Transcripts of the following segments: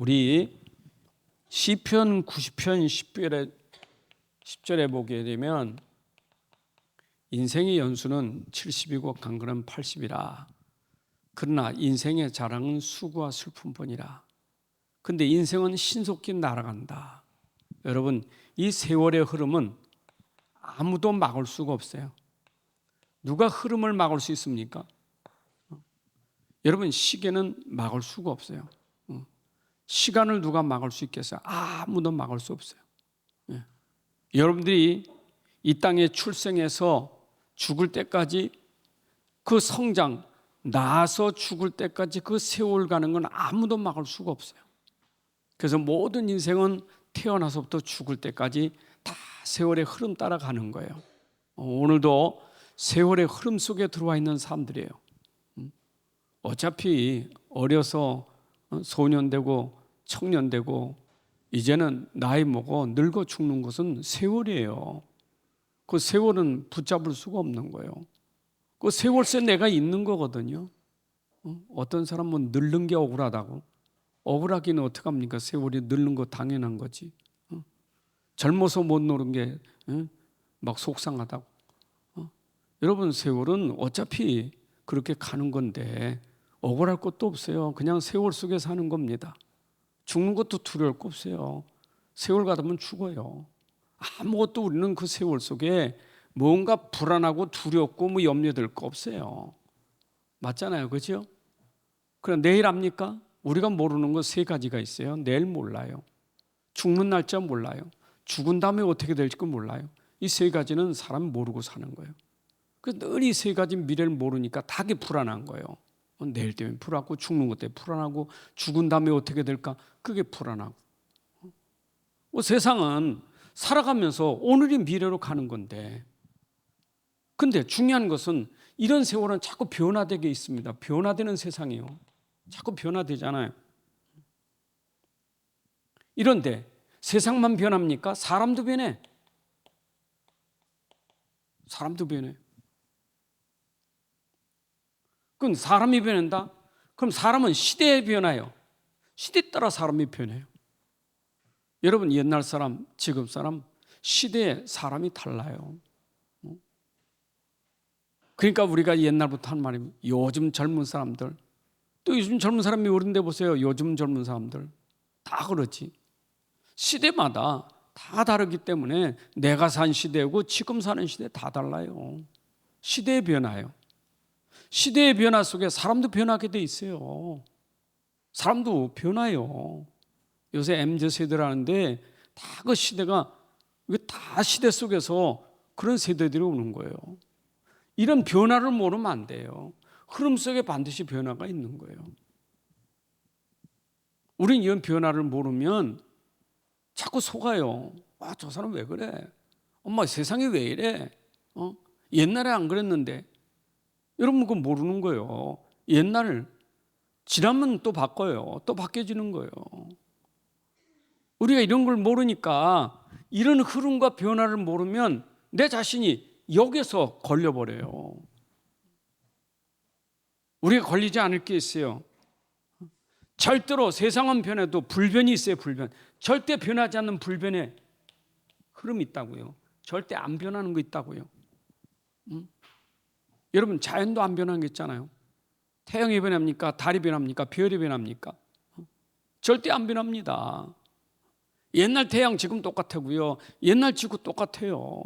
우리 시편 90편 10절에 보게 되면 인생의 연수는 70이고 강건은 80이라. 그러나 인생의 자랑은 수고와 슬픔뿐이라. 근데 인생은 신속히 날아간다. 여러분, 이 세월의 흐름은 아무도 막을 수가 없어요. 누가 흐름을 막을 수 있습니까? 여러분, 시계는 막을 수가 없어요. 시간을 누가 막을 수 있겠어요? 아무도 막을 수 없어요. 여러분들이 이 땅에 출생해서 죽을 때까지 그 성장, 나서 죽을 때까지 그 세월 가는 건 아무도 막을 수가 없어요. 그래서 모든 인생은 태어나서부터 죽을 때까지 다 세월의 흐름 따라가는 거예요. 오늘도 세월의 흐름 속에 들어와 있는 사람들이에요. 어차피 어려서 소년 되고 청년 되고 이제는 나이 먹어 늙어 죽는 것은 세월이에요. 그 세월은 붙잡을 수가 없는 거예요. 그 세월새 내가 있는 거거든요. 어떤 사람은 늙는 게 억울하다고. 억울하기는 어떡합니까? 세월이 늙는 거 당연한 거지. 젊어서 못 노는 게 막 속상하다고. 여러분, 세월은 어차피 그렇게 가는 건데 억울할 것도 없어요. 그냥 세월 속에 사는 겁니다. 죽는 것도 두려울 거 없어요. 세월 가다 보면 죽어요. 아무것도 우리는 그 세월 속에 뭔가 불안하고 두렵고 뭐 염려될 거 없어요. 맞잖아요. 그죠? 그럼 내일 압니까? 우리가 모르는 건 세 가지가 있어요. 내일 몰라요. 죽는 날짜 몰라요. 죽은 다음에 어떻게 될지 몰라요. 이 세 가지는 사람 모르고 사는 거예요. 그래서 늘 이 세 가지 미래를 모르니까 다게 불안한 거예요. 내일 때문에 불안하고 죽는 것 때문에 불안하고 죽은 다음에 어떻게 될까? 그게 불안하고. 세상은 살아가면서 오늘이 미래로 가는 건데, 근데 중요한 것은 이런 세월은 자꾸 변화되게 있습니다. 변화되는 세상이에요. 자꾸 변화되잖아요. 이런데 세상만 변합니까? 사람도 변해. 사람도 변해. 그럼 사람이 변한다? 그럼 사람은 시대에 변해요. 시대에 따라 사람이 변해요. 여러분, 옛날 사람, 지금 사람, 시대에 사람이 달라요. 그러니까 우리가 옛날부터 한 말이 요즘 젊은 사람들, 또 요즘 젊은 사람이 어른데 보세요. 요즘 젊은 사람들 다 그렇지. 시대마다 다 다르기 때문에 내가 산 시대고 지금 사는 시대 다 달라요. 시대의 변화예요. 시대의 변화 속에 사람도 변하게 돼 있어요. 사람도 변화요. 요새 MZ세대라는데 다 그 시대가, 다 시대 속에서 그런 세대들이 오는 거예요. 이런 변화를 모르면 안 돼요. 흐름 속에 반드시 변화가 있는 거예요. 우린 이런 변화를 모르면 자꾸 속아요. 저 사람 왜 그래? 엄마, 세상이 왜 이래? 옛날에 안 그랬는데. 여러분, 그거 모르는 거예요. 옛날 지나면 또 바꿔요. 또 바뀌어지는 거예요. 우리가 이런 걸 모르니까, 이런 흐름과 변화를 모르면 내 자신이 여기서 걸려버려요. 우리가 걸리지 않을 게 있어요. 절대로 세상은 변해도 불변이 있어요. 불변. 절대 변하지 않는 불변의 흐름이 있다고요. 절대 안 변하는 거 있다고요. 여러분, 자연도 안 변하는 게 있잖아요. 태양이 변합니까? 달이 변합니까? 별이 변합니까? 절대 안 변합니다. 옛날 태양 지금 똑같고요. 옛날 지구 똑같아요.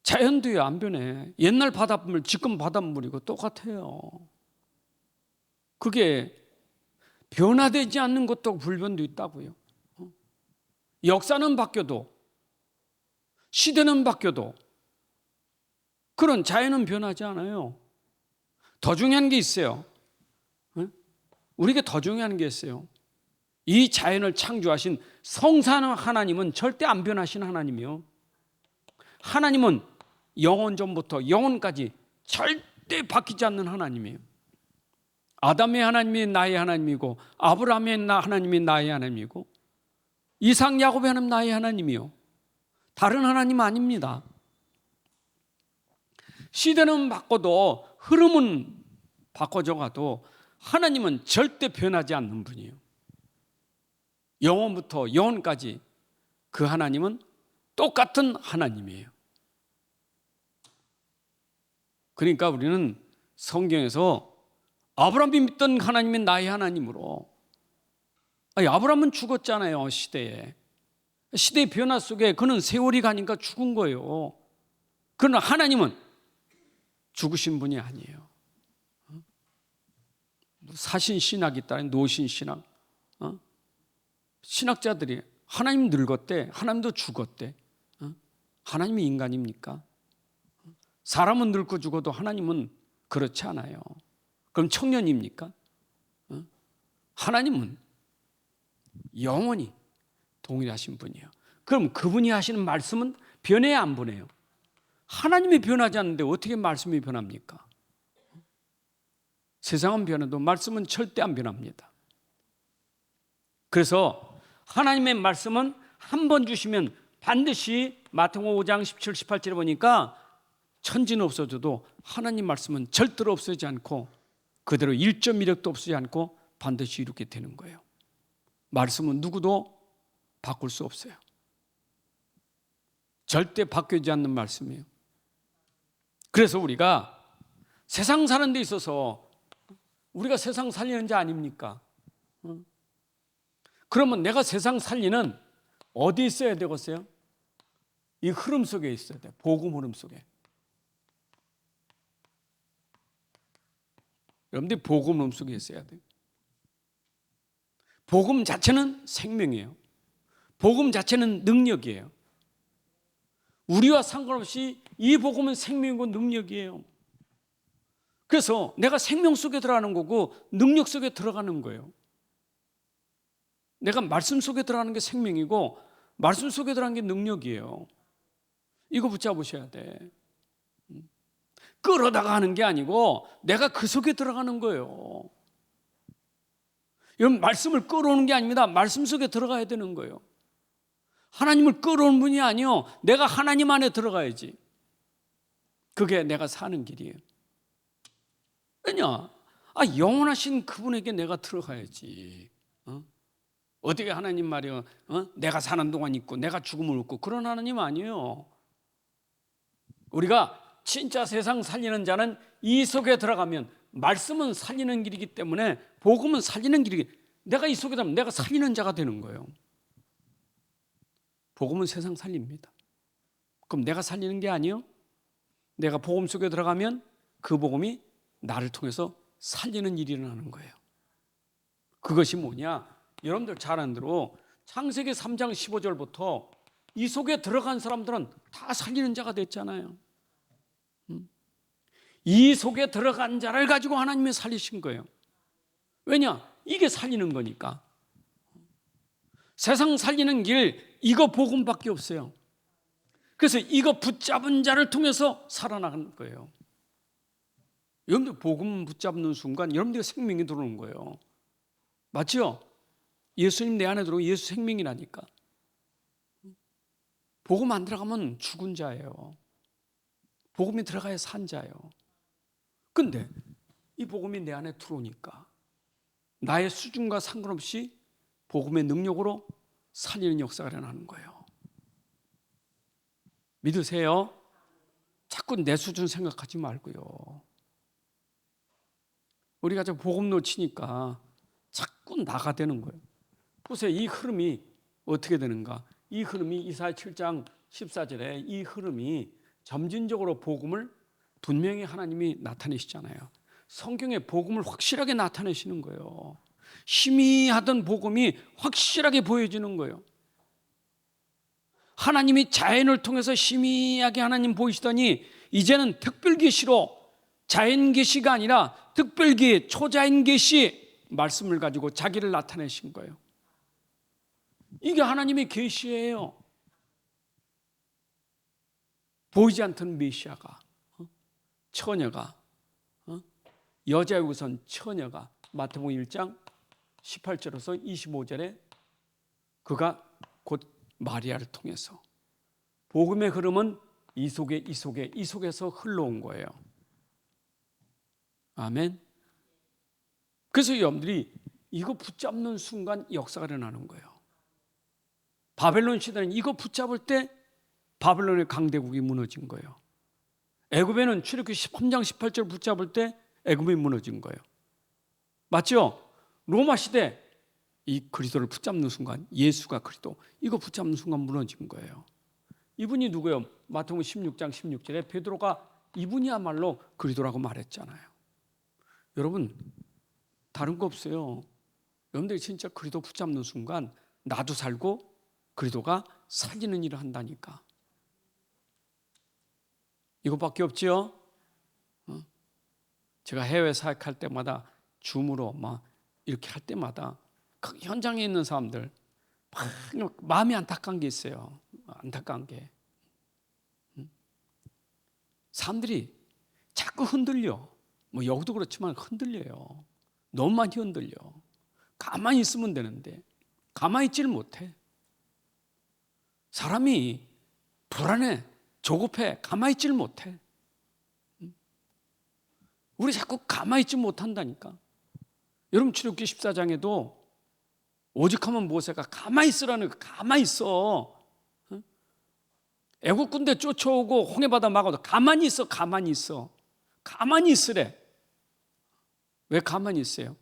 자연도요, 안 변해. 옛날 바닷물 지금 바닷물이고 똑같아요. 그게 변화되지 않는 것도 불변도 있다고요. 역사는 바뀌어도, 시대는 바뀌어도 그런 자연은 변하지 않아요. 더 중요한 게 있어요. 우리에게 더 중요한 게 있어요. 이 자연을 창조하신 성삼위 하나님은 절대 안 변하신 하나님이요. 하나님은 영원 전부터 영원까지 절대 바뀌지 않는 하나님이에요. 아담의 하나님이 나의 하나님이고, 아브라함의 하나님이 나의 하나님이고, 이삭 야곱의 하나님 나의 하나님이요. 다른 하나님 아닙니다. 시대는 바꿔도, 흐름은 바꿔져 가도 하나님은 절대 변하지 않는 분이에요. 영원부터 영원까지 그 하나님은 똑같은 하나님이에요. 그러니까 우리는 성경에서 아브라함이 믿던 하나님이 나의 하나님으로, 아브라함은 죽었잖아요. 시대의 변화 속에 그는 세월이 가니까 죽은 거예요. 그러나 하나님은 죽으신 분이 아니에요. 사신신학이 있다, 노신신학. 신학자들이 하나님 늙었대, 하나님도 죽었대. 하나님이 인간입니까? 사람은 늙고 죽어도 하나님은 그렇지 않아요. 그럼 청년입니까? 하나님은 영원히 동일하신 분이에요. 그럼 그분이 하시는 말씀은 변해야 안 변해요? 하나님이 변하지 않는데 어떻게 말씀이 변합니까? 세상은 변해도 말씀은 절대 안 변합니다. 그래서 하나님의 말씀은 한 번 주시면 반드시 마태복음 5장 17, 18절에 보니까 천지는 없어져도 하나님 말씀은 절대로 없어지지 않고 그대로 1.1획도 없어지지 않고 반드시 이루게 되는 거예요. 말씀은 누구도 바꿀 수 없어요. 절대 바뀌지 않는 말씀이에요. 그래서 우리가 세상 사는 데 있어서 우리가 세상 살리는 자 아닙니까? 그러면 내가 세상 살리는 어디 있어야 되겠어요? 이 흐름 속에 있어야 돼요. 복음 흐름 속에. 여러분들이 복음 흐름 속에 있어야 돼요. 복음 자체는 생명이에요. 복음 자체는 능력이에요. 우리와 상관없이 이 복음은 생명이고 능력이에요. 그래서 내가 생명 속에 들어가는 거고 능력 속에 들어가는 거예요. 내가 말씀 속에 들어가는 게 생명이고 말씀 속에 들어가는 게 능력이에요. 이거 붙잡으셔야 돼. 끌어다가 하는 게 아니고 내가 그 속에 들어가는 거예요. 여러분, 말씀을 끌어오는 게 아닙니다. 말씀 속에 들어가야 되는 거예요. 하나님을 끌어오는 분이 아니요, 내가 하나님 안에 들어가야지. 그게 내가 사는 길이에요. 왜냐? 영원하신 그분에게 내가 들어가야지. 어떻게 하나님 말이요? 내가 사는 동안 있고 내가 죽음을 얻고 그런 하나님 아니에요. 우리가 진짜 세상 살리는 자는 이 속에 들어가면 말씀은 살리는 길이기 때문에 복음은 살리는 길이기 때문에 내가 이 속에 들어가면 내가 살리는 자가 되는 거예요. 복음은 세상 살립니다. 그럼 내가 살리는 게 아니에요. 내가 복음 속에 들어가면 그 복음이 나를 통해서 살리는 일이 일어나는 거예요. 그것이 뭐냐? 여러분들 잘 아는 대로 창세기 3장 15절부터 이 속에 들어간 사람들은 다 살리는 자가 됐잖아요. 이 속에 들어간 자를 가지고 하나님이 살리신 거예요. 왜냐? 이게 살리는 거니까. 세상 살리는 길, 이거 복음밖에 없어요. 그래서 이거 붙잡은 자를 통해서 살아나가는 거예요. 여러분들 복음 붙잡는 순간 여러분들의 생명이 들어오는 거예요. 맞죠? 예수님 내 안에 들어오고 예수 생명이라니까. 복음 안 들어가면 죽은 자예요. 복음이 들어가야 산 자예요. 근데 이 복음이 내 안에 들어오니까 나의 수준과 상관없이 복음의 능력으로 살리는 역사가 일어나는 거예요. 믿으세요? 자꾸 내 수준 생각하지 말고요. 우리가 저 복음 놓치니까 자꾸 나가 되는 거예요. 보세요. 이 흐름이 어떻게 되는가? 이 흐름이 이사야 7장 14절에 이 흐름이 점진적으로 복음을 분명히 하나님이 나타내시잖아요. 성경에 복음을 확실하게 나타내시는 거예요. 희미하던 복음이 확실하게 보여지는 거예요. 하나님이 자연을 통해서 희미하게 하나님 보이시더니 이제는 특별계시로 자연계시가 아니라 특별계 초자연계시 말씀을 가지고 자기를 나타내신 거예요. 이게 하나님의 계시예요. 보이지 않던 메시아가, 처녀가, 여자의 우선 처녀가 마태복음 1장 18절에서 25절에 그가 곧 마리아를 통해서 복음의 흐름은 이 속에서 흘러온 거예요. 아멘. 그래서 여러분들이 이거 붙잡는 순간 역사가 일어나는 거예요. 바벨론 시대는 이거 붙잡을 때 바벨론의 강대국이 무너진 거예요. 애굽에는 출애굽기 13장 18절 붙잡을 때 애굽이 무너진 거예요. 맞죠? 로마 시대 이 그리스도를 붙잡는 순간, 예수가 그리스도, 이거 붙잡는 순간 무너진 거예요. 이분이 누구예요? 마태복음 16장 16절에 베드로가 이분이야말로 그리스도라고 말했잖아요. 여러분, 다른 거 없어요. 여러분들이 진짜 그리스도 붙잡는 순간 나도 살고 그리스도가 살리는 일을 한다니까. 이것밖에 없지요. 제가 해외 사역할 때마다 줌으로 막 이렇게 할 때마다 그 현장에 있는 사람들 막 마음이 안타까운 게 있어요. 안타까운 게 사람들이 자꾸 흔들려. 뭐 여기도 그렇지만 흔들려요. 너무 많이 흔들려. 가만히 있으면 되는데 가만히 있지를 못해. 사람이 불안해, 조급해, 가만히 있지를 못해. 우리 자꾸 가만히 있지 못한다니까. 여러분 출애굽기 14장에도 오직하면 모세가 가만히 있으라는 거, 가만히 있어. 애국 군대 쫓아오고 홍해바다 막아도 가만히 있어, 가만히 있어. 가만히 있으래. 왜 가만히 있어요?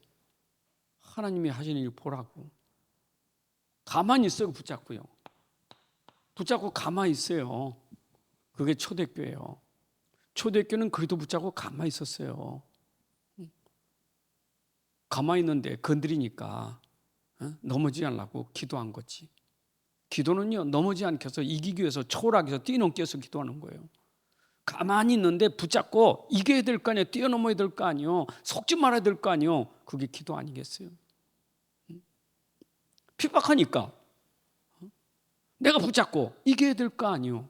하나님이 하시는 일 보라고. 가만히 있어요, 붙잡고요. 붙잡고 가만히 있어요. 그게 초대교회예요. 초대교회는 그리도 붙잡고 가만히 있었어요. 가만히 있는데 건드리니까 넘어지지 않으려고 기도한 거지. 기도는요, 넘어지지 않게 해서 이기기 위해서 초월하기 위해서 뛰넘기 위해서 기도하는 거예요. 가만히 있는데 붙잡고 이겨야 될 거 아니에요. 뛰어넘어야 될 거 아니에요. 속지 말아야 될 거 아니에요. 그게 기도 아니겠어요? 핍박하니까 내가 붙잡고 이겨야 될 거 아니에요.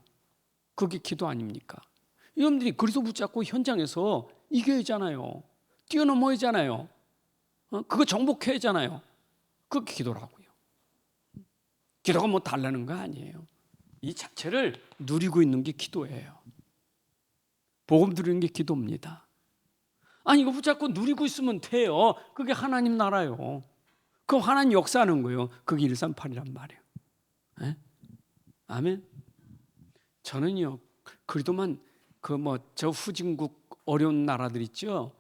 그게 기도 아닙니까? 여러분들이 그리스도 붙잡고 현장에서 이겨야 하잖아요. 뛰어넘어야 하잖아요. 그거 정복해야 하잖아요. 그게 기도라고요. 기도가 뭐 달라는 거 아니에요. 이 자체를 누리고 있는 게 기도예요. 복음 누리는 게 기도입니다. 아니 이거 붙잡고 누리고 있으면 돼요. 그게 하나님 나라요. 그 하나님 역사하는 거예요. 그게 138이란 말이에요. 네? 아멘. 저는요 그래도만 그 뭐 저 후진국 어려운 나라들 있죠.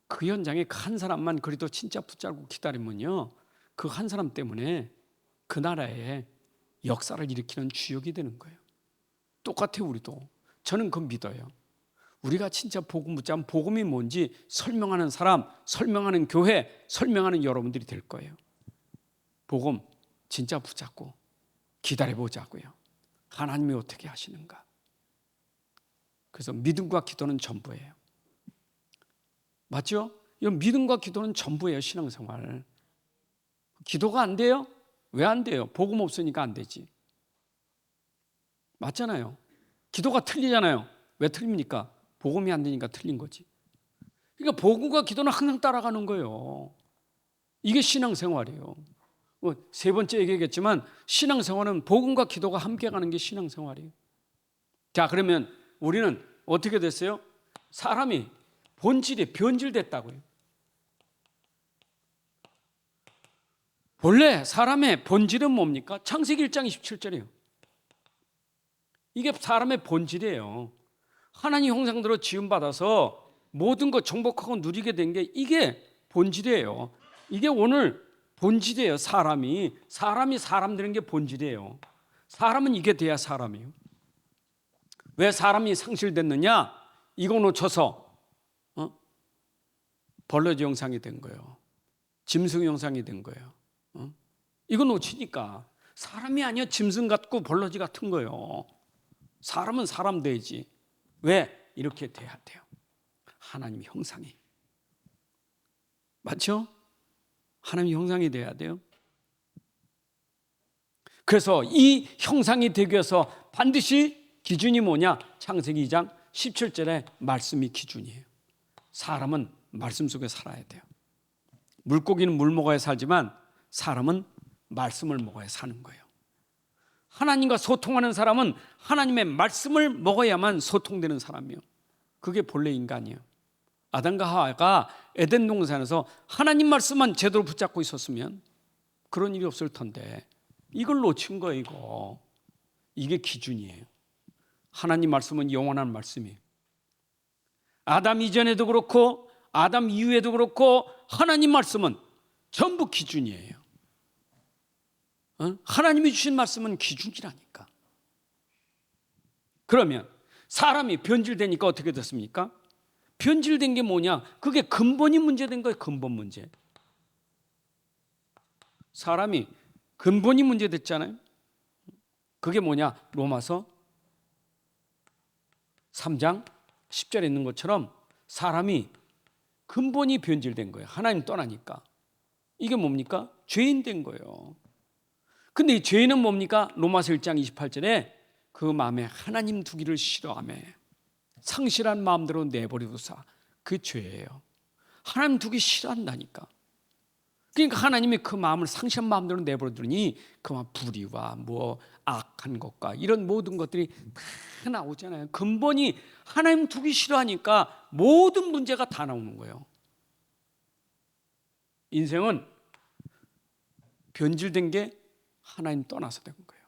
그 현장에 그 한 사람만 그래도 진짜 붙잡고 기다리면요 그 한 사람 때문에 그 나라에 역사를 일으키는 주역이 되는 거예요. 똑같아요. 우리도. 저는 그거 믿어요. 우리가 진짜 복음 붙잡으면 복음이 뭔지 설명하는 사람, 설명하는 교회, 설명하는 여러분들이 될 거예요. 복음 진짜 붙잡고 기다려보자고요. 하나님이 어떻게 하시는가. 그래서 믿음과 기도는 전부예요. 맞죠? 이 믿음과 기도는 전부예요. 신앙생활. 기도가 안 돼요? 왜 안 돼요? 복음 없으니까 안 되지. 맞잖아요. 기도가 틀리잖아요. 왜 틀립니까? 복음이 안 되니까 틀린 거지. 그러니까 복음과 기도는 항상 따라가는 거예요. 이게 신앙생활이에요. 세 번째 얘기했지만 신앙생활은 복음과 기도가 함께 가는 게 신앙생활이에요. 자, 그러면 우리는 어떻게 됐어요? 사람이 본질이 변질됐다고요. 본래 사람의 본질은 뭡니까? 창세기 1장 27절이에요. 이게 사람의 본질이에요. 하나님 형상대로 지음받아서 모든 것 정복하고 누리게 된 게 이게 본질이에요. 이게 오늘 본질이에요. 사람이 사람 되는 게 본질이에요. 사람은 이게 돼야 사람이에요. 왜 사람이 상실됐느냐? 이거 놓쳐서 벌러지 형상이 된 거예요. 짐승 형상이 된 거예요. 이거 놓치니까 사람이 아니야. 짐승 같고 벌러지 같은 거예요. 사람은 사람 되지. 왜? 이렇게 돼야 돼요. 하나님 형상이. 맞죠? 하나님 형상이 돼야 돼요. 그래서 이 형상이 되기 위해서 반드시 기준이 뭐냐? 창세기 2장 17절의 말씀이 기준이에요. 사람은 말씀 속에 살아야 돼요. 물고기는 물 먹어야 살지만 사람은 말씀을 먹어야 사는 거예요. 하나님과 소통하는 사람은 하나님의 말씀을 먹어야만 소통되는 사람이에요. 그게 본래 인간이에요. 아담과 하와가 에덴 동산에서 하나님 말씀만 제대로 붙잡고 있었으면 그런 일이 없을 텐데 이걸 놓친 거예요. 이게 기준이에요. 하나님 말씀은 영원한 말씀이에요. 아담 이전에도 그렇고 아담 이후에도 그렇고 하나님 말씀은 전부 기준이에요. 하나님이 주신 말씀은 기준이라니까. 그러면 사람이 변질되니까 어떻게 됐습니까? 변질된 게 뭐냐? 그게 근본이 문제된 거예요. 근본 문제. 사람이 근본이 문제됐잖아요. 그게 뭐냐? 로마서 3장 10절에 있는 것처럼 사람이 근본이 변질된 거예요. 하나님 떠나니까. 이게 뭡니까? 죄인 된 거예요. 근데 이 죄인은 뭡니까? 로마서 1장 28절에 그 마음에 하나님 두기를 싫어하며 상실한 마음대로 내버려두사. 그 죄예요. 하나님 두기 싫어한다니까. 그러니까 하나님이 그 마음을 상실한 마음대로 내버려두니 그만 불의와 뭐 악한 것과 이런 모든 것들이 다 나오잖아요. 근본이 하나님 두기 싫어하니까 모든 문제가 다 나오는 거예요. 인생은 변질된 게 하나님 떠나서 된 거예요.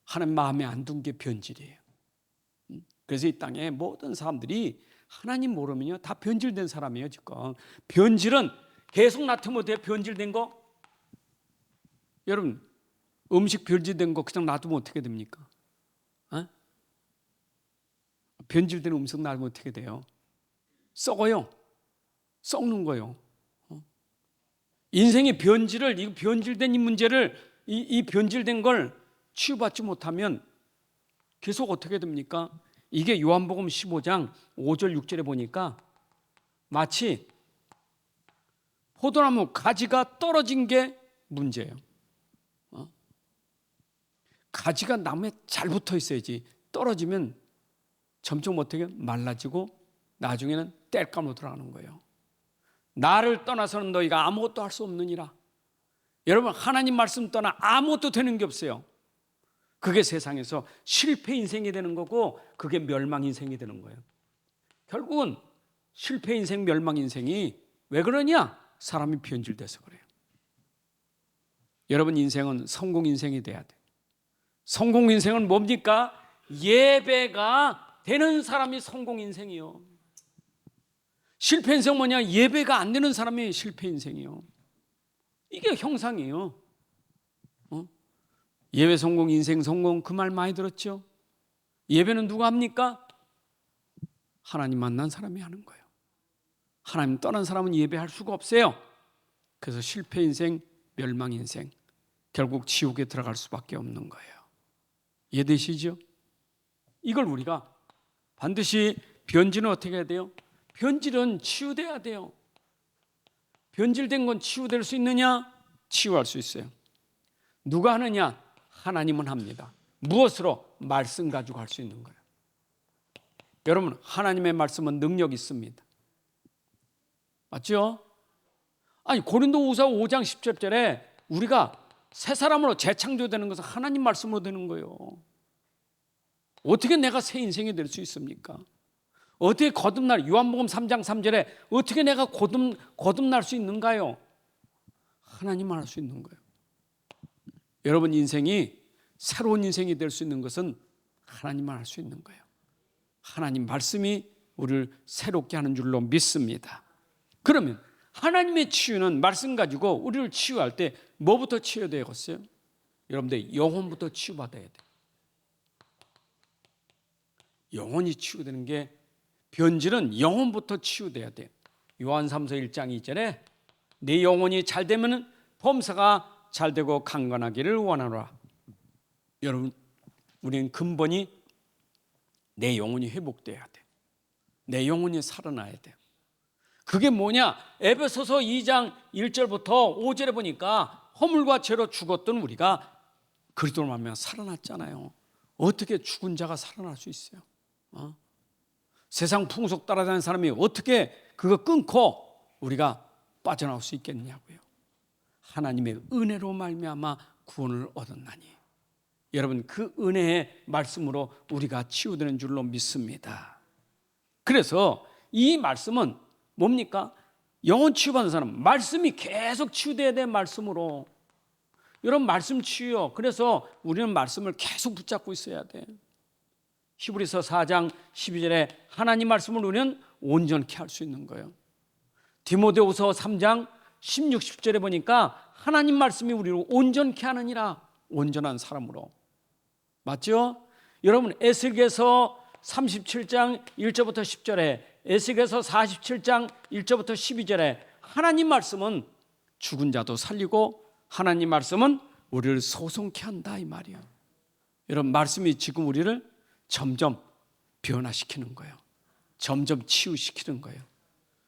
하나님 마음에 안 둔 게 변질이에요. 그래서 이 땅에 모든 사람들이 하나님 모르면요 다 변질된 사람이에요. 지금 변질은 계속 놔두면 돼요. 변질된 거. 여러분 음식 변질된 거 그냥 놔두면 어떻게 됩니까? 변질된 음식 놔두면 어떻게 돼요? 썩어요. 썩는 거예요. 인생의 변질을, 이 변질된 이 문제를, 이 변질된 걸 치유받지 못하면 계속 어떻게 됩니까? 이게 요한복음 15장 5절 6절에 보니까 마치 포도나무 가지가 떨어진 게 문제예요. 가지가 나무에 잘 붙어 있어야지 떨어지면 점점 어떻게 말라지고 나중에는 땔감으로 들어가는 거예요. 나를 떠나서는 너희가 아무것도 할 수 없느니라. 여러분 하나님 말씀 떠나 아무것도 되는 게 없어요. 그게 세상에서 실패 인생이 되는 거고 그게 멸망 인생이 되는 거예요. 결국은 실패 인생, 멸망 인생이 왜 그러냐? 사람이 변질돼서 그래요. 여러분 인생은 성공 인생이 돼야 돼요. 성공 인생은 뭡니까? 예배가 되는 사람이 성공 인생이요. 실패 인생 뭐냐? 예배가 안 되는 사람이 실패 인생이요. 이게 형상이에요. 예배 성공, 인생 성공 그 말 많이 들었죠? 예배는 누가 합니까? 하나님 만난 사람이 하는 거예요. 하나님 떠난 사람은 예배할 수가 없어요. 그래서 실패 인생, 멸망 인생, 결국 지옥에 들어갈 수밖에 없는 거예요. 이해되시죠? 이걸 우리가 반드시 변질은 어떻게 해야 돼요? 변질은 치유돼야 돼요. 변질된 건 치유될 수 있느냐? 치유할 수 있어요. 누가 하느냐? 하나님은 합니다. 무엇으로? 말씀 가지고 할 수 있는 거예요. 여러분 하나님의 말씀은 능력 있습니다. 맞죠? 아니 고린도후서 5장 10절에 우리가 새 사람으로 재창조되는 것은 하나님 말씀으로 되는 거예요. 어떻게 내가 새 인생이 될 수 있습니까? 어떻게 거듭날, 요한복음 3장 3절에 어떻게 내가 거듭날 수 있는가요? 하나님만 할 수 있는 거예요. 여러분 인생이 새로운 인생이 될 수 있는 것은 하나님만 할 수 있는 거예요. 하나님 말씀이 우리를 새롭게 하는 줄로 믿습니다. 그러면 하나님의 치유는 말씀 가지고 우리를 치유할 때 뭐부터 치유되겠어요? 여러분들 영혼부터 치유받아야 돼요. 영혼이 치유되는 게 변질은 영혼부터 치유돼야 돼요. 요한 3서 1장 2절에 내 영혼이 잘 되면 범사가 잘 되고 강건하기를 원하노라. 여러분 우리는 근본이 내 영혼이 회복돼야 돼. 내 영혼이 살아나야 돼. 그게 뭐냐? 에베소서 2장 1절부터 5절에 보니까 허물과 죄로 죽었던 우리가 그리스도로 말미암아 살아났잖아요. 어떻게 죽은 자가 살아날 수 있어요? 세상 풍속 따라다니는 사람이 어떻게 그거 끊고 우리가 빠져나올 수 있겠냐고요. 하나님의 은혜로 말미암아 구원을 얻었나니. 여러분 그 은혜의 말씀으로 우리가 치유되는 줄로 믿습니다. 그래서 이 말씀은 뭡니까? 영혼 치유받는 사람, 말씀이 계속 치유돼야 돼. 말씀으로. 여러분, 말씀 치유요. 그래서 우리는 말씀을 계속 붙잡고 있어야 돼. 히브리서 4장 12절에 하나님 말씀을 우리는 온전케 할 수 있는 거예요. 디모데후서 3장 16, 17절에 보니까 하나님 말씀이 우리를 온전케 하느니라. 온전한 사람으로. 맞죠? 여러분, 에스겔서 37장 1절부터 10절에, 에스겔서 47장 1절부터 12절에 하나님 말씀은 죽은 자도 살리고 하나님 말씀은 우리를 소송케 한다 이 말이에요. 여러분, 말씀이 지금 우리를 점점 변화시키는 거예요. 점점 치유시키는 거예요.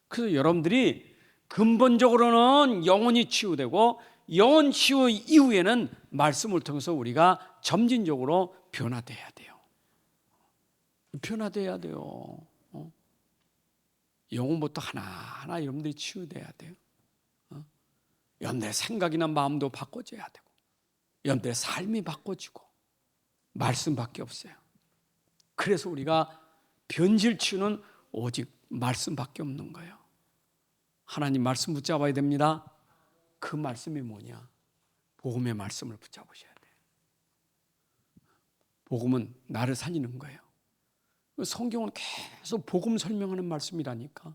그래서 여러분들이 근본적으로는 영혼이 치유되고 영혼 치유 이후에는 말씀을 통해서 우리가 점진적으로 변화돼야 돼요. 변화돼야 돼요. 영혼부터 하나하나 여러분들이 치유돼야 돼요. 여러분들의 생각이나 마음도 바꿔져야 되고 여러분들의 삶이 바꿔지고 말씀밖에 없어요. 그래서 우리가 변질 치유는 오직 말씀밖에 없는 거예요. 하나님 말씀 붙잡아야 됩니다. 그 말씀이 뭐냐? 복음의 말씀을 붙잡으셔야 돼요. 복음은 나를 살리는 거예요. 성경은 계속 복음 설명하는 말씀이라니까.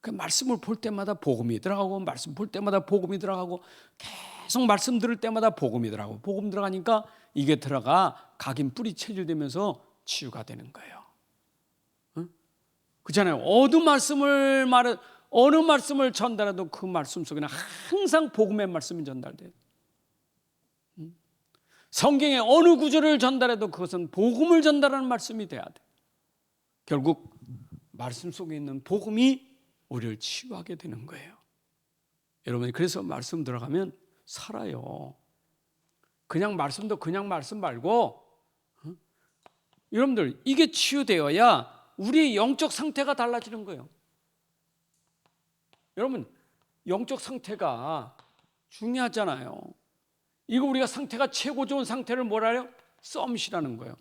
그 말씀을 볼 때마다 복음이 들어가고 말씀 볼 때마다 복음이 들어가고 계속 말씀 들을 때마다 복음이 들어가고 복음 들어가니까 이게 들어가 각인 뿌리 체질되면서 치유가 되는 거예요. 응? 그렇잖아요. 어느 말씀을 전달해도 그 말씀 속에는 항상 복음의 말씀이 전달돼요. 성경의 어느 구절을 전달해도 그것은 복음을 전달하는 말씀이 돼야 돼. 결국 말씀 속에 있는 복음이 우리를 치유하게 되는 거예요. 여러분이 그래서 말씀 들어가면 살아요. 그냥 말씀도 그냥 말씀 말고 여러분들 이게 치유되어야 우리의 영적 상태가 달라지는 거예요. 여러분, 영적 상태가 중요하잖아요. 이거 우리가 상태가 최고 좋은 상태를 뭐라 해요? 썸이라는 거예요.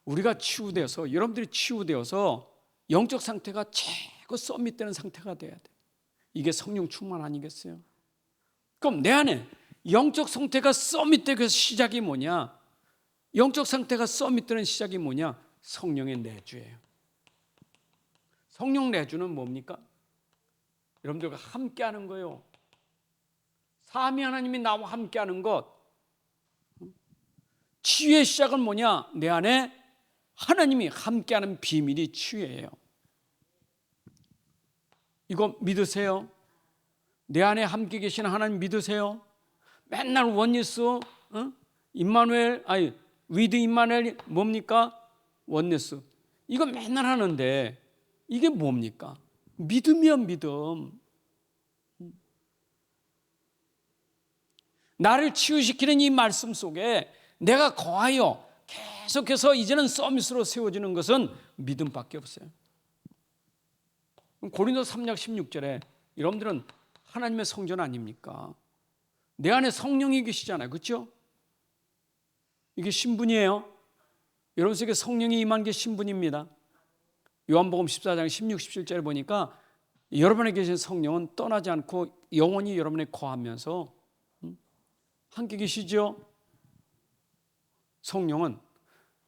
우리가 치유되어서 여러분들이 치유되어서 영적 상태가 최고 썸밋되는 상태가 돼야 돼. 이게 성령 충만 아니겠어요? 그럼 내 안에 영적 상태가 썸밋되기 위해서 시작이 뭐냐? 영적 상태가 썸밋되는 시작이 뭐냐? 성령의 내주예요. 성령 내주는 뭡니까? 여러분들과 함께하는 거예요. 삼위 하나님이 나와 함께하는 것. 치유의 시작은 뭐냐? 내 안에 하나님이 함께하는 비밀이 치유예요. 이거 믿으세요? 내 안에 함께 계신 하나님 믿으세요? 맨날 원리스, 임마누엘, 위드 임마누엘 뭡니까? 원리스. 이거 맨날 하는데 이게 뭡니까? 믿음이야, 믿음. 나를 치유시키는 이 말씀 속에 내가 거하여 계속해서 이제는 서밋으로 세워지는 것은 믿음밖에 없어요. 고린도서 3장 16절에 여러분들은 하나님의 성전 아닙니까? 내 안에 성령이 계시잖아요. 그렇죠? 이게 신분이에요. 여러분 속에 성령이 임한 게 신분입니다. 요한복음 14장 16, 17절에 보니까 여러분에 계신 성령은 떠나지 않고 영원히 여러분에 거하면서 함께 계시죠? 성령은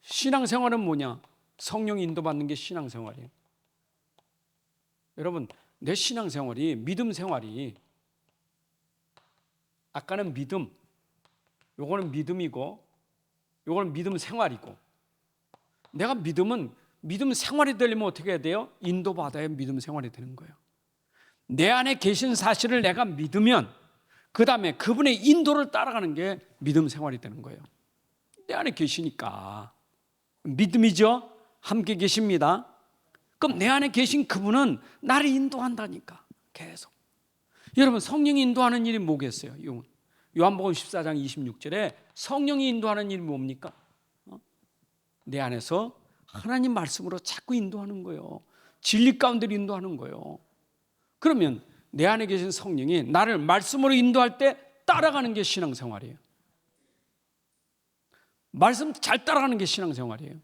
신앙생활은 뭐냐? 성령 인도받는 게 신앙생활이에요. 여러분, 내 신앙생활이 믿음 생활이 아까는 믿음, 요거는 믿음이고 요거는 믿음 생활이고 내가 믿음은 믿음 생활이 되려면 어떻게 해야 돼요? 인도받아야 믿음 생활이 되는 거예요. 내 안에 계신 사실을 내가 믿으면 그 다음에 그분의 인도를 따라가는 게 믿음 생활이 되는 거예요. 내 안에 계시니까 믿음이죠. 함께 계십니다. 그럼 내 안에 계신 그분은 나를 인도한다니까 계속. 여러분, 성령이 인도하는 일이 뭐겠어요? 요한복음 14장 26절에 성령이 인도하는 일이 뭡니까? 내 안에서 하나님 말씀으로 자꾸 인도하는 거예요. 진리 가운데 인도하는 거예요. 그러면 내 안에 계신 성령이 나를 말씀으로 인도할 때 따라가는 게 신앙생활이에요. 말씀 잘 따라가는 게 신앙생활이에요.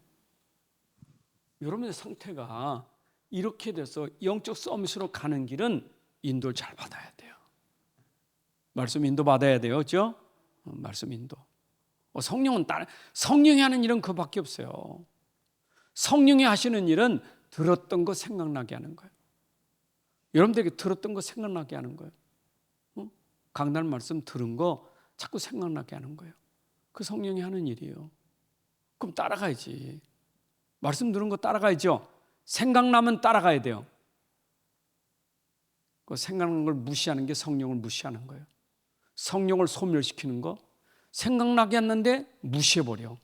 여러분의 상태가 이렇게 돼서 영적 서밋으로 가는 길은 인도를 잘 받아야 돼요. 말씀 인도 받아야 돼요. 그렇죠? 말씀 인도. 성령이 하는 일은 그밖에 없어요. 성령이 하시는 일은 들었던 거 생각나게 하는 거예요. 여러분들에게 들었던 거 생각나게 하는 거예요. 강단 말씀 들은 거 자꾸 생각나게 하는 거예요. 그 성령이 하는 일이에요. 그럼 따라가야지. 말씀 들은 거 따라가야죠. 생각나면 따라가야 돼요. 그 생각나는 걸 무시하는 게 성령을 무시하는 거예요. 성령을 소멸시키는 거, 생각나게 했는데 무시해버려.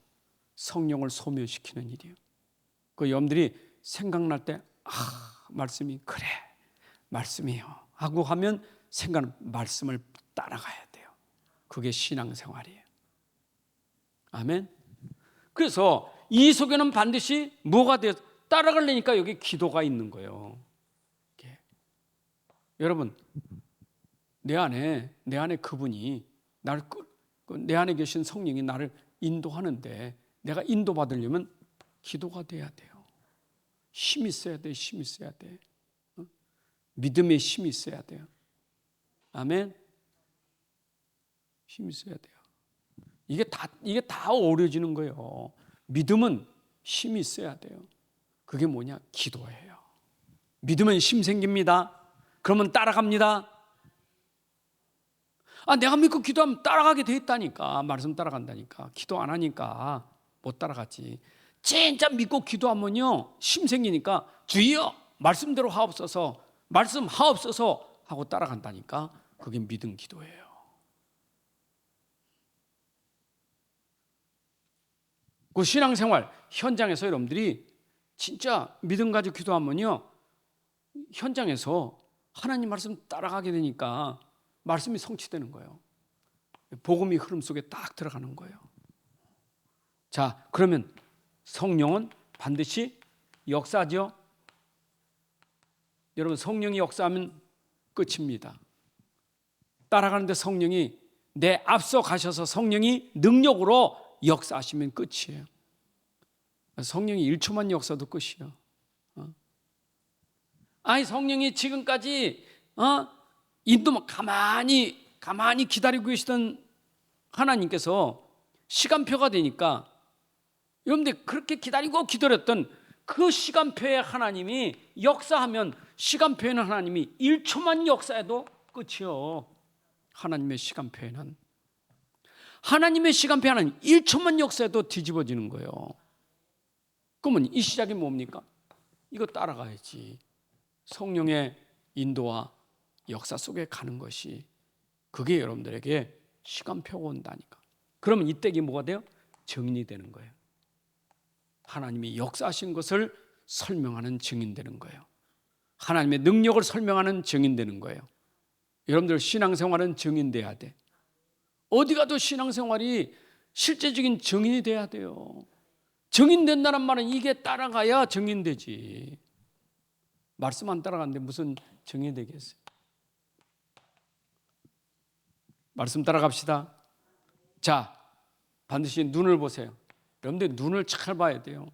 성령을 소멸시키는 일이에요. 그 여러분들이 생각날 때 말씀이 그래 말씀이요 하고 하면 말씀을 따라가야 돼요. 그게 신앙생활이에요. 아멘. 그래서 이 속에는 반드시 뭐가 돼서 따라가려니까 여기 기도가 있는 거예요. 여러분, 내 안에 그분이 나를 내 안에 계신 성령이 나를 인도하는데 내가 인도받으려면 기도가 돼야 돼요. 힘이 있어야 돼. 힘이 있어야 돼. 믿음의 힘이 있어야 돼요. 아멘. 힘이 있어야 돼요. 이게 다 어우러지는 거예요. 믿음은 힘이 있어야 돼요. 그게 뭐냐? 기도예요. 믿으면 힘 생깁니다. 그러면 따라갑니다. 내가 믿고 기도하면 따라가게 돼 있다니까. 말씀 따라간다니까. 기도 안 하니까 못 따라가지. 진짜 믿고 기도하면요 힘 생기니까 주여 말씀대로 하옵소서, 말씀 하옵소서 하고 따라간다니까. 그게 믿음 기도예요. 그 신앙생활 현장에서 여러분들이 진짜 믿음 가지고 기도하면요 현장에서 하나님 말씀 따라가게 되니까 말씀이 성취되는 거예요. 복음이 흐름 속에 딱 들어가는 거예요. 자, 그러면 성령은 반드시 역사죠. 여러분, 성령이 역사하면 끝입니다. 따라가는데 성령이 내 앞서 가셔서 성령이 능력으로 역사하시면 끝이에요. 성령이 1초만 역사도 끝이에요. 성령이 지금까지 인도만 가만히 기다리고 계시던 하나님께서 시간표가 되니까 여러분들 그렇게 기다리고 기다렸던 그 시간표에 하나님이 역사하면 시간표에는 하나님이 1초만 역사해도 끝이요. 하나님의 시간표에는 1초만 역사해도 뒤집어지는 거예요. 그러면 이 시작이 뭡니까? 이거 따라가야지. 성령의 인도와 역사 속에 가는 것이 그게 여러분들에게 시간표가 온다니까. 그러면 이때가 뭐가 돼요? 증인이 되는 거예요. 하나님이 역사하신 것을 설명하는 증인되는 거예요. 하나님의 능력을 설명하는 증인되는 거예요. 여러분들 신앙생활은 증인돼야 돼. 어디 가도 신앙생활이 실제적인 증인이 돼야 돼요. 증인된다는 말은 이게 따라가야 증인되지. 말씀 안 따라가는데 무슨 증인이 되겠어요? 말씀 따라갑시다. 자, 반드시 눈을 보세요. 여러분들 눈을 잘 봐야 돼요.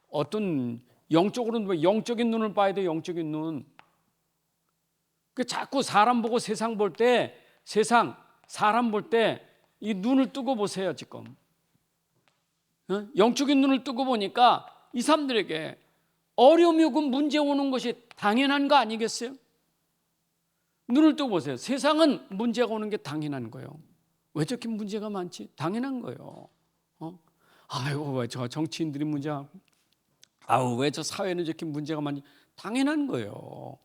어떤 영적으로는 영적인 눈을 봐야 돼요. 영적인 눈. 자꾸 사람 보고 세상 볼 때, 사람 볼 때 이 눈을 뜨고 보세요. 지금 영적인 눈을 뜨고 보니까 이 사람들에게 어려움이 오고 문제 오는 것이 당연한 거 아니겠어요? 눈을 뜨고 보세요. 세상은 문제가 오는 게 당연한 거예요. 왜 저렇게 문제가 많지? 당연한 거예요. 아이고, 왜 저 정치인들이 문제가, 왜 저 사회는 저렇게 문제가 많지? 당연한 거예요.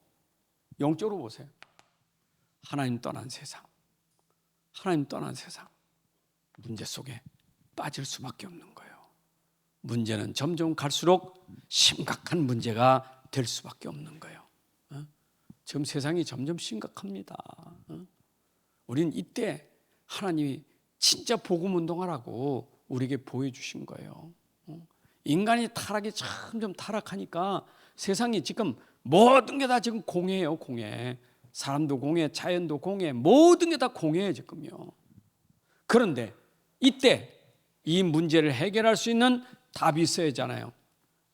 영적으로 보세요. 하나님 떠난 세상, 문제 속에 빠질 수밖에 없는 거예요. 문제는 점점 갈수록 심각한 문제가 될 수밖에 없는 거예요. 지금 세상이 점점 심각합니다. 우리는 이때 하나님이 진짜 복음 운동하라고 우리에게 보여주신 거예요. 인간이 점점 타락하니까 세상이 지금 모든 게 다 지금 공해예요. 공해. 사람도 공해, 자연도 공해, 모든 게 다 공해예요 지금요. 그런데 이때 이 문제를 해결할 수 있는 답이 있어야 하잖아요.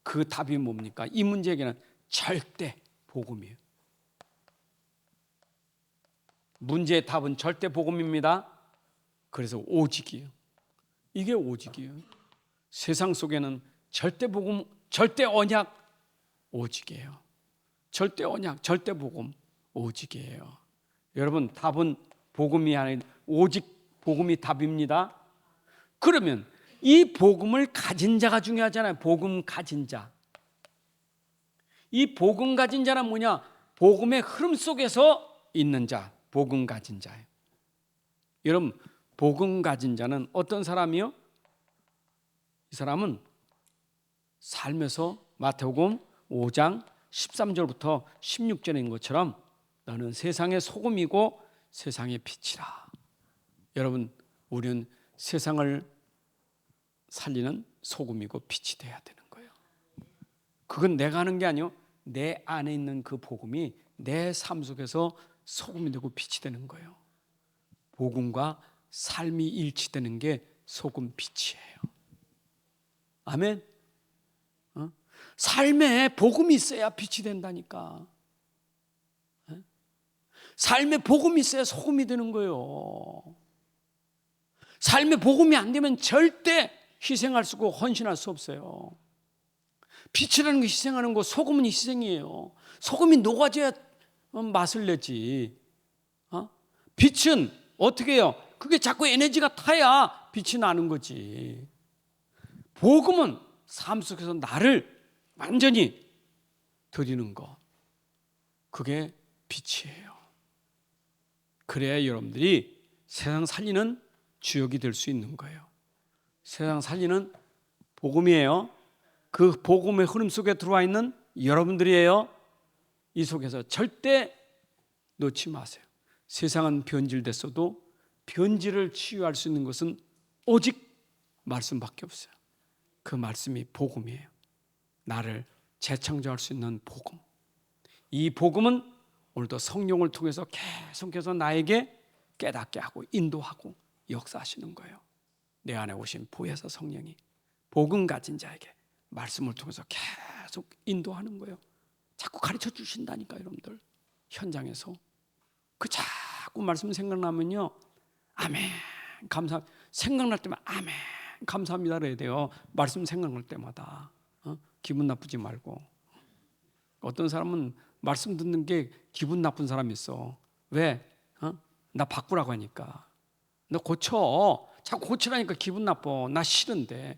그 답이 뭡니까? 이 문제 해결은 절대 복음이에요. 문제의 답은 절대 복음입니다. 그래서 오직이에요. 이게 오직이에요. 세상 속에는 절대 복음, 절대 언약, 오직이에요. 절대 언약, 절대 복음, 오직이에요. 여러분, 답은 복음이 아니라 오직 복음이 답입니다. 그러면 이 복음을 가진 자가 중요하잖아요. 복음 가진 자. 이 복음 가진 자는 뭐냐? 복음의 흐름 속에서 있는 자, 복음 가진 자예요. 여러분, 복음 가진 자는 어떤 사람이요? 이 사람은 삶에서 마태복음 5장 13절부터 16절인 것처럼 너는 세상의 소금이고 세상의 빛이라. 여러분, 우리는 세상을 살리는 소금이고 빛이 돼야 되는 거예요. 그건 내가 하는 게 아니요, 내 안에 있는 그 복음이 내 삶 속에서 소금이 되고 빛이 되는 거예요. 복음과 삶이 일치되는 게 소금 빛이에요. 아멘. 삶에 복음이 있어야 빛이 된다니까. 삶에 복음이 있어야 소금이 되는 거예요. 삶에 복음이 안 되면 절대 희생할 수 없고 헌신할 수 없어요. 빛이라는 게 희생하는 거, 소금은 희생이에요. 소금이 녹아져야 맛을 내지. 빛은 어떻게 해요? 그게 자꾸 에너지가 타야 빛이 나는 거지. 복음은 삶 속에서 나를 완전히 드리는 것, 그게 빛이에요. 그래야 여러분들이 세상 살리는 주역이 될 수 있는 거예요. 세상 살리는 복음이에요. 그 복음의 흐름 속에 들어와 있는 여러분들이에요. 이 속에서 절대 놓지 마세요. 세상은 변질됐어도 변질을 치유할 수 있는 것은 오직 말씀밖에 없어요. 그 말씀이 복음이에요. 나를 재창조할 수 있는 복음. 이 복음은 오늘도 성령을 통해서 계속해서 나에게 깨닫게 하고 인도하고 역사하시는 거예요. 내 안에 오신 보혜사 성령이 복음 가진 자에게 말씀을 통해서 계속 인도하는 거예요. 자꾸 가르쳐 주신다니까 여러분들. 현장에서 그 자꾸 말씀 생각나면요, 아멘 생각날 때마다 아멘 감사합니다 그래야 돼요. 말씀 생각날 때마다. 기분 나쁘지 말고. 어떤 사람은 말씀 듣는 게 기분 나쁜 사람이 있어. 왜? 나 바꾸라고 하니까. 너 고쳐. 자꾸 고치라니까 기분 나빠. 나 싫은데.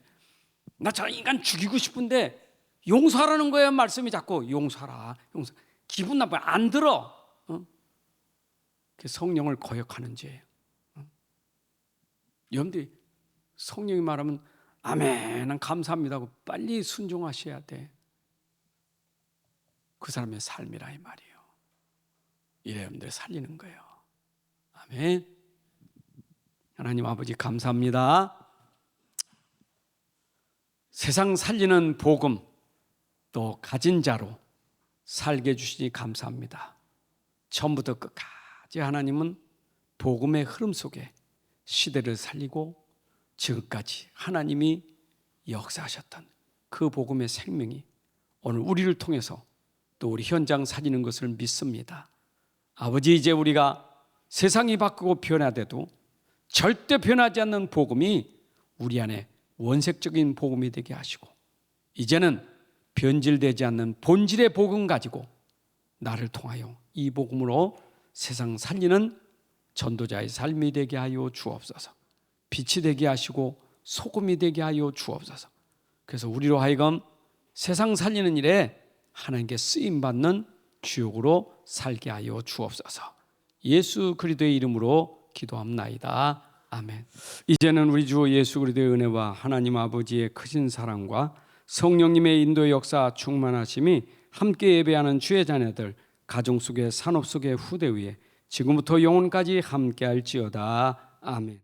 나 저 인간 죽이고 싶은데 용서하라는 거예요. 말씀이 자꾸 용서하라. 기분 나빠. 안 들어. 성령을 거역하는 죄예요. 여러분들이 성령이 말하면 아멘 감사합니다 하고 빨리 순종하셔야 돼. 그 사람의 삶이라 이 말이에요. 이래 여러분들 살리는 거예요. 아멘. 하나님 아버지 감사합니다. 세상 살리는 복음 또 가진 자로 살게 해주시니 감사합니다. 처음부터 끝까지 하나님은 복음의 흐름 속에 시대를 살리고 지금까지 하나님이 역사하셨던 그 복음의 생명이 오늘 우리를 통해서 또 우리 현장 살리는 것을 믿습니다. 아버지, 이제 우리가 세상이 바꾸고 변화돼도 절대 변하지 않는 복음이 우리 안에 원색적인 복음이 되게 하시고, 이제는 변질되지 않는 본질의 복음 가지고 나를 통하여 이 복음으로 세상 살리는 전도자의 삶이 되게 하여 주옵소서. 빛이 되게 하시고 소금이 되게 하여 주옵소서. 그래서 우리로 하여금 세상 살리는 일에 하나님께 쓰임받는 주역으로 살게 하여 주옵소서. 예수 그리스도의 이름으로 기도합나이다. 아멘. 이제는 우리 주 예수 그리스도의 은혜와 하나님 아버지의 크신 사랑과 성령님의 인도의 역사 충만하심이 함께 예배하는 주의 자녀들, 가정 속에 산업 속에 후대 위에 지금부터 영원까지 함께할지어다. 아멘.